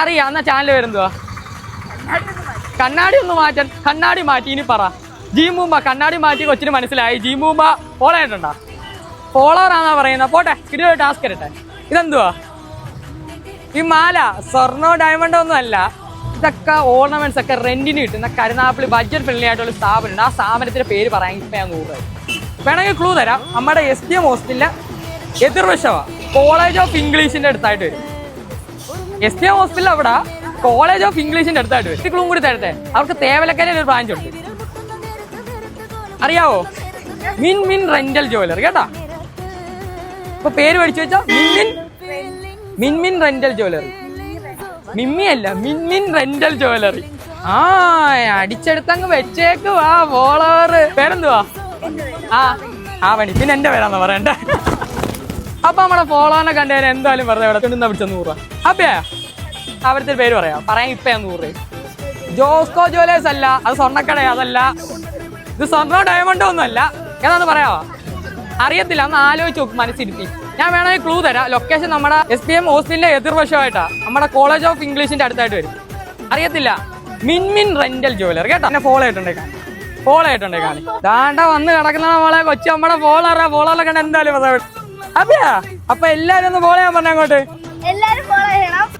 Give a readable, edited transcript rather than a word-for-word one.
അറിയാം. എന്നാ ചാനൽ വരുന്നതുവാ? കണ്ണാടി ഒന്ന് മാറ്റാൻ. കണ്ണാടി മാറ്റി ഇനി പറ. ജീമൂമ്പ കണ്ണാടി മാറ്റി കൊച്ചിന് മനസ്സിലായി. ജീമൂമ്പ ഫോളോ ചെയ്തിട്ടുണ്ടോ? ഫോളോവറാന്നാ പറയുന്നത്. പോട്ടെ, കിടിലോ ടാസ്ക് ഇരട്ടെ. ഇതെന്തുവാ ഈ മാല? സ്വർണ്ണോ ഡയമണ്ടോ ഒന്നും അല്ല. ഇതൊക്കെ ഓർണമെന്റ്സ് ഒക്കെ റെന്റിന് കിട്ടുന്ന കരുനാപ്പള്ളി ബഡ്ജറ്റ് ഫ്രണ്ട്ലി ആയിട്ടുള്ള സ്ഥാപനമുണ്ട്. ആ സ്ഥാപനത്തിന്റെ പേര് പറയാൻ ഇപ്പം ഞാൻ 100 രൂപ. വേണമെങ്കിൽ ക്ലൂ തരാം. നമ്മുടെ STM ഹോസ്റ്റലിലെ എതിർവശമാണ്. കോളേജ് ഓഫ് ഇംഗ്ലീഷിന്റെ അടുത്തായിട്ട് വരും. STM ഹോസ്പിറ്റൽ അവിടെ കോളേജ് ഓഫ് ഇംഗ്ലീഷിന്റെ അടുത്തായിട്ട് വരും. ക്ലൂ കൂടി തരട്ടെ. അവർക്ക് തേവലക്കരയിൽ ഒരു ബ്രാഞ്ച് ഉണ്ട്. അറിയാവോ? മിൻ റെന്റൽ ജ്വല്ലറി. കേട്ടാ, ഇപ്പൊ പേര് പഠിച്ചു വെച്ചാ മിൻ റെന്റൽ ജ്വല്ലറി. മിമ്മി അല്ല, മിൻ റെന്റൽ ജ്വല്ലറി. ആ അടിച്ചെടുത്തങ്ങ് വെച്ചേക്ക് വാ ഫോളോവർ. പേരെന്തുവാ? ആ പണി. പിന്നെ എന്റെ പേരാന്ന് പറയണ്ടേ. അപ്പൊ നമ്മുടെ ഫോളോവറിനെ കണ്ടേനെ എന്തായാലും വെറുതെ ഇവിടെ കൊണ്ടുവന്ന പിടിച്ച 100 രൂപ. അപ്പേ അവരുടെ പേര് പറയാൻ ഇപ്പൊ 100 രൂപ. ജോസ്കോ ജ്വല്ലേഴ്സ് അല്ല, അത് സ്വർണ്ണക്കട. അതല്ല, ഇത് സ്വർണ്ണോ ഡയമണ്ടോ ഒന്നും അല്ല. ഏതാന്ന് പറയാവോ? അറിയത്തില്ല. ഒന്ന് ആലോചിച്ച് നോക്ക്, മനസ്സിരുത്തി. ഞാൻ വേണമെങ്കിൽ ക്ലൂ തരാം. ലൊക്കേഷൻ നമ്മുടെ SPM ഹോസ്റ്റലിന്റെ എതിർവശമായിട്ടാ. നമ്മുടെ കോളേജ് ഓഫ് ഇംഗ്ലീഷിന്റെ അടുത്തായിട്ട് വരും. അറിയത്തില്ല? മിൻ റെന്റൽ ജ്വല്ലറി. കേട്ടോ, എന്നെ ഫോളോ ചെയ്തിട്ടുണ്ടേ കാണി. ദാണ്ട വന്ന് കിടക്കുന്ന മോളെ കൊച്ചു നമ്മുടെ ഫോളോറെ കണ്ട എന്തായാലും അതെയാ. അപ്പൊ എല്ലാരും ഒന്ന് ഫോളോ ചെയ്യാൻ പറഞ്ഞ അങ്ങോട്ട്.